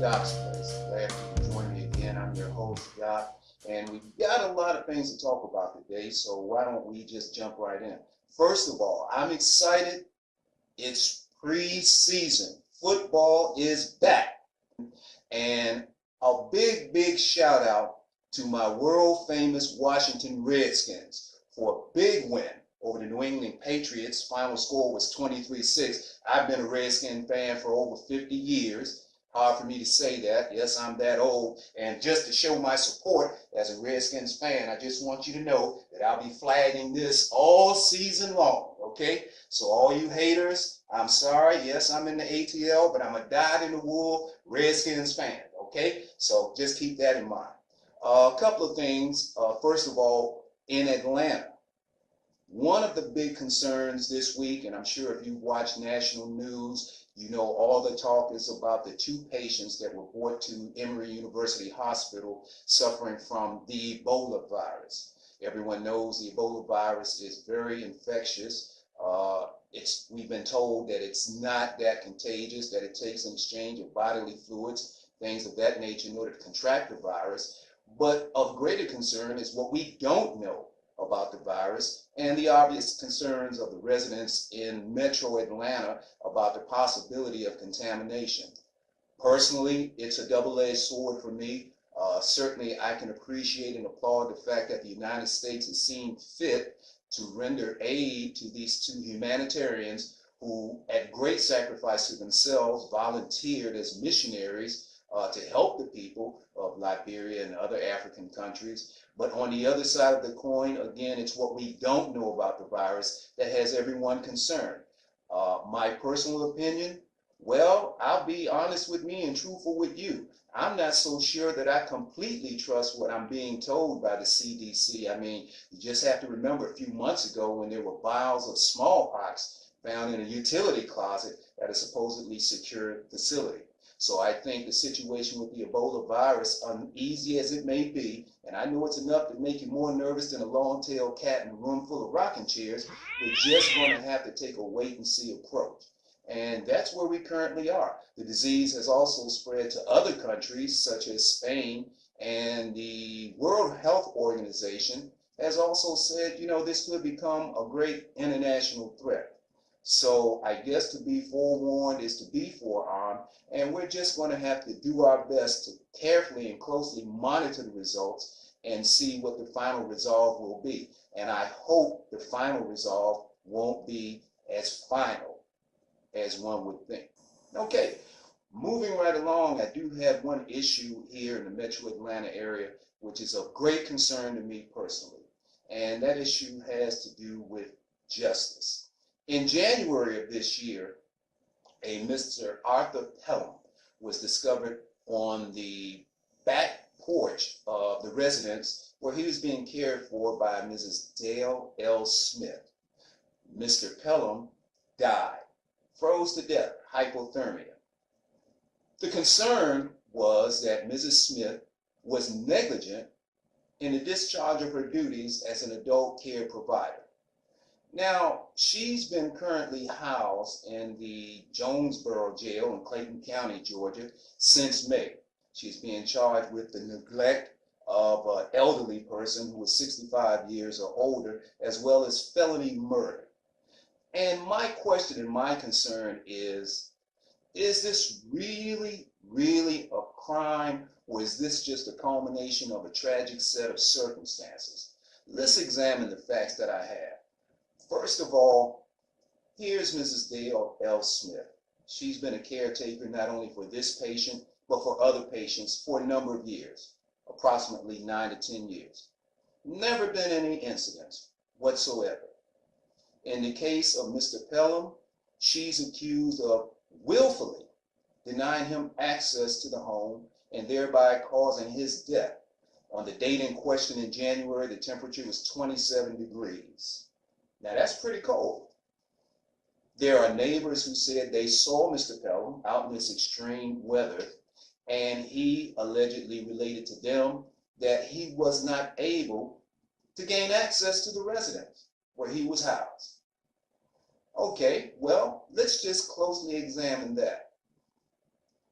Doc's Place. Glad you can join me again. I'm your host, Doc, and we've got a lot of things to talk about today, so why don't we just jump right in? First of all, I'm excited. It's preseason. Football is back. And a big shout out to my world famous Washington Redskins for a big win over the New England Patriots. Final score was 23-6. I've been a Redskin fan for over 50 years. Hard for me to say that. Yes, I'm that old. And just to show my support as a Redskins fan, I just want you to know that I'll be flagging this all season long, okay? So all you haters, I'm sorry. Yes, I'm in the ATL, but I'm a dyed-in-the-wool Redskins fan, okay? So just keep that in mind. A couple of things. First of all, in Atlanta, one of the big concerns this week, and I'm sure if you've watched national news, you know all the talk is about the two patients that were brought to Emory University Hospital suffering from the Ebola virus. Everyone knows the Ebola virus is very infectious. We've been told that it's not that contagious, that it takes an exchange of bodily fluids, things of that nature in order to contract the virus. But of greater concern is what we don't know about the virus and the obvious concerns of the residents in Metro Atlanta about the possibility of contamination. Personally, it's a double-edged sword for me. Certainly, I can appreciate and applaud the fact that the United States has seen fit to render aid to these two humanitarians who, at great sacrifice to themselves, volunteered as missionaries to help the people of Liberia and other African countries. But on the other side of the coin, again, it's what we don't know about the virus that has everyone concerned. My personal opinion, well, I'll be honest with me and truthful with you. I'm not so sure that I completely trust what I'm being told by the CDC. I mean, you just have to remember a few months ago when there were vials of smallpox found in a utility closet at a supposedly secure facility. So I think the situation with the Ebola virus, uneasy as it may be, and I know it's enough to make you more nervous than a long-tailed cat in a room full of rocking chairs, we're just going to have to take a wait-and-see approach. And that's where we currently are. The disease has also spread to other countries, such as Spain, and the World Health Organization has also said, you know, this could become a great international threat. So I guess to be forewarned is to be forearmed, and we're just going to have to do our best to carefully and closely monitor the results and see what the final resolve will be. And I hope the final resolve won't be as final as one would think. Okay, moving right along, I do have one issue here in the Metro Atlanta area, which is of great concern to me personally. And that issue has to do with justice. In January of this year, a Mr. Arthur Pelham was discovered on the back porch of the residence where he was being cared for by Mrs. Dale L. Smith. Mr. Pelham died, froze to death, hypothermia. The concern was that Mrs. Smith was negligent in the discharge of her duties as an adult care provider. Now, she's been currently housed in the Jonesboro jail in Clayton County, Georgia, since May. She's being charged with the neglect of an elderly person who is 65 years or older, as well as felony murder. And my question and my concern is this really a crime, or is this just a culmination of a tragic set of circumstances? Let's examine the facts that I have. First of all, here's Mrs. Dale L. Smith. She's been a caretaker not only for this patient, but for other patients for a number of years, approximately 9 to 10 years. Never been any incidents whatsoever. In the case of Mr. Pelham, she's accused of willfully denying him access to the home and thereby causing his death. On the date in question in January, the temperature was 27 degrees. Now that's pretty cold. There are neighbors who said they saw Mr. Pelham out in this extreme weather, and he allegedly related to them that he was not able to gain access to the residence where he was housed. Okay, well, let's just closely examine that.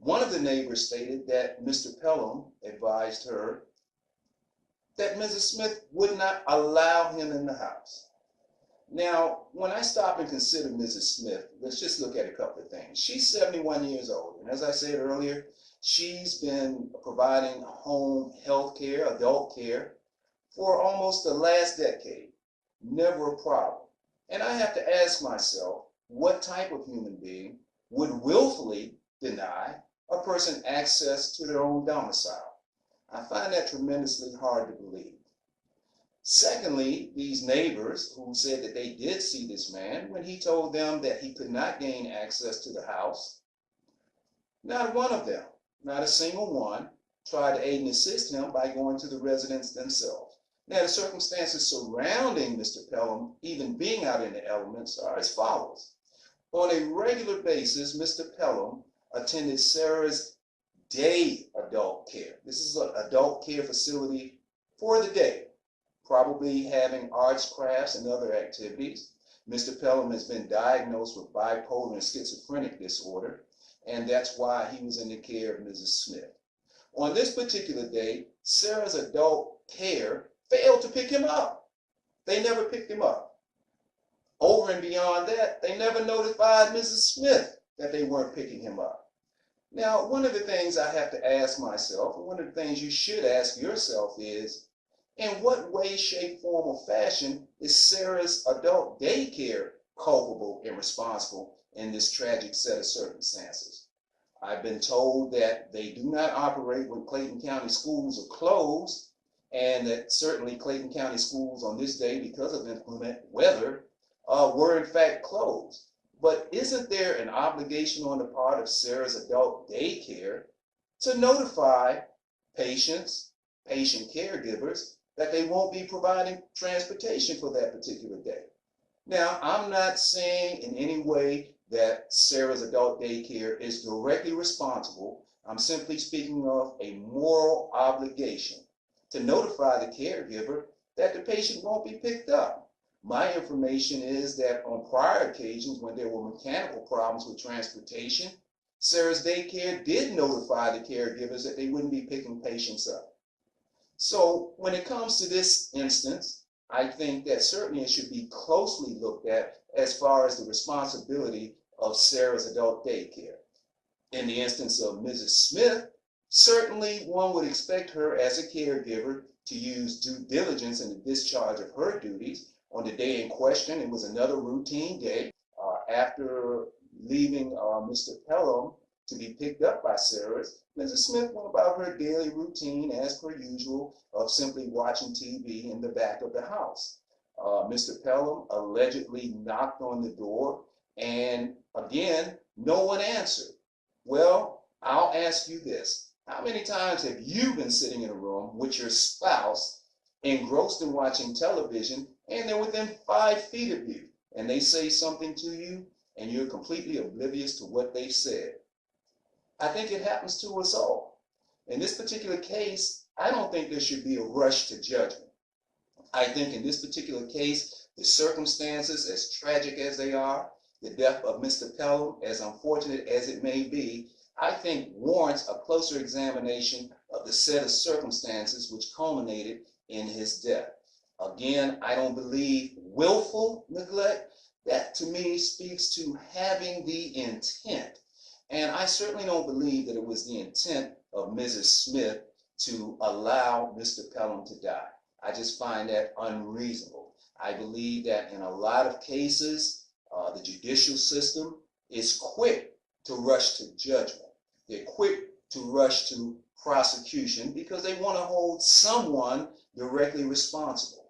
One of the neighbors stated that Mr. Pelham advised her that Mrs. Smith would not allow him in the house. Now, when I stop and consider Mrs. Smith, let's just look at a couple of things. She's 71 years old, and as I said earlier, she's been providing home health care, adult care, for almost the last decade. Never a problem. And I have to ask myself, what type of human being would willfully deny a person access to their own domicile? I find that tremendously hard to believe. Secondly, these neighbors who said that they did see this man, when he told them that he could not gain access to the house, not one of them, not a single one, tried to aid and assist him by going to the residence themselves. Now, the circumstances surrounding Mr. Pelham even being out in the elements are as follows. On a regular basis, Mr. Pelham attended Sarah's day adult care. This is an adult care facility for the day, probably having arts, crafts, and other activities. Mr. Pelham has been diagnosed with bipolar and schizophrenic disorder, and that's why he was in the care of Mrs. Smith. On this particular day, Sarah's adult care failed to pick him up. They never picked him up. Over and beyond that, they never notified Mrs. Smith that they weren't picking him up. Now, one of the things I have to ask myself, and one of the things you should ask yourself is, in what way, shape, form, or fashion is Sarah's adult daycare culpable and responsible in this tragic set of circumstances? I've been told that they do not operate when Clayton County schools are closed, and that certainly Clayton County schools on this day, because of inclement weather, were in fact closed. But isn't there an obligation on the part of Sarah's adult daycare to notify patients, patient caregivers, that they won't be providing transportation for that particular day? Now, I'm not saying in any way that Sarah's adult daycare is directly responsible. I'm simply speaking of a moral obligation to notify the caregiver that the patient won't be picked up. My information is that on prior occasions when there were mechanical problems with transportation, Sarah's daycare did notify the caregivers that they wouldn't be picking patients up. So when it comes to this instance, I think that certainly it should be closely looked at as far as the responsibility of Sarah's adult daycare. In the instance of Mrs. Smith, certainly one would expect her as a caregiver to use due diligence in the discharge of her duties. On the day in question, it was another routine day. After leaving Mr. Pelham to be picked up by Sarah, Mrs. Smith went about her daily routine as per usual of simply watching TV in the back of the house. Mr. Pelham allegedly knocked on the door, and again, no one answered. Well, I'll ask you this. How many times have you been sitting in a room with your spouse, engrossed in watching television, and they're within 5 feet of you, and they say something to you, and you're completely oblivious to what they've said? I think it happens to us all. In this particular case, I don't think there should be a rush to judgment. I think in this particular case, the circumstances, as tragic as they are, the death of Mr. Pelham, as unfortunate as it may be, I think warrants a closer examination of the set of circumstances which culminated in his death. Again, I don't believe willful neglect. That to me speaks to having the intent. And I certainly don't believe that it was the intent of Mrs. Smith to allow Mr. Pelham to die. I just find that unreasonable. I believe that in a lot of cases, the judicial system is quick to rush to judgment. They're quick to rush to prosecution because they want to hold someone directly responsible.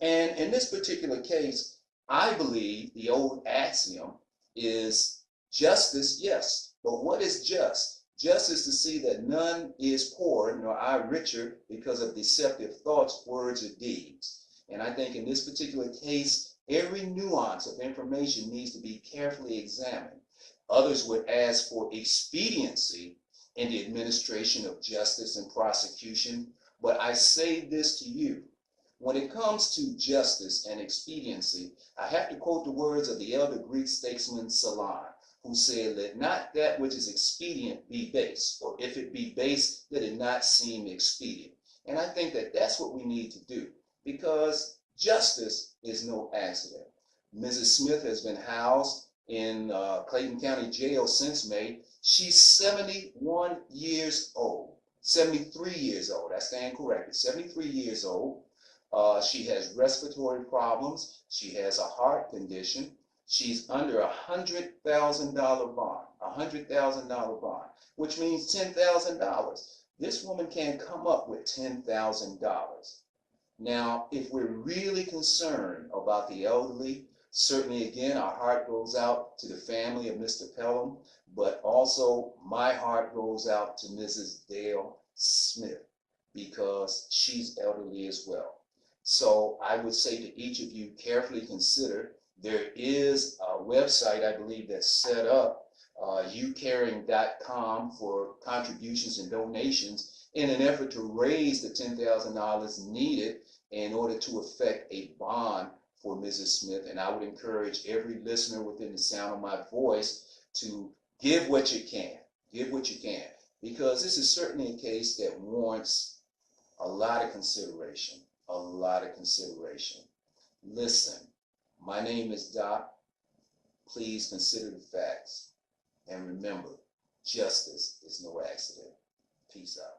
And in this particular case, I believe the old axiom is justice, yes, but what is just? Just is to see that none is poor nor I richer because of deceptive thoughts, words, or deeds. And I think in this particular case, every nuance of information needs to be carefully examined. Others would ask for expediency in the administration of justice and prosecution, but I say this to you. When it comes to justice and expediency, I have to quote the words of the elder Greek statesman Solon. who said, let not that which is expedient be base, or if it be base, let it not seem expedient. And I think that that's what we need to do, because justice is no accident. Mrs. Smith has been housed in Clayton County Jail since May. She's 71 years old, 73 years old, I stand corrected, 73 years old. She has respiratory problems. She has a heart condition. She's under $100,000 bond, $100,000 bond, which means $10,000. This woman can't come up with $10,000. Now, if we're really concerned about the elderly, certainly, again, our heart goes out to the family of Mr. Pelham, but also my heart goes out to Mrs. Dale Smith, because she's elderly as well. So I would say to each of you, carefully consider. There is a website, I believe, that's set up, youcaring.com, for contributions and donations in an effort to raise the $10,000 needed in order to effect a bond for Mrs. Smith. And I would encourage every listener within the sound of my voice to give what you can. Give what you can, because this is certainly a case that warrants a lot of consideration. A lot of consideration. Listen, my name is Doc. Please consider the facts. And remember, justice is no accident. Peace out.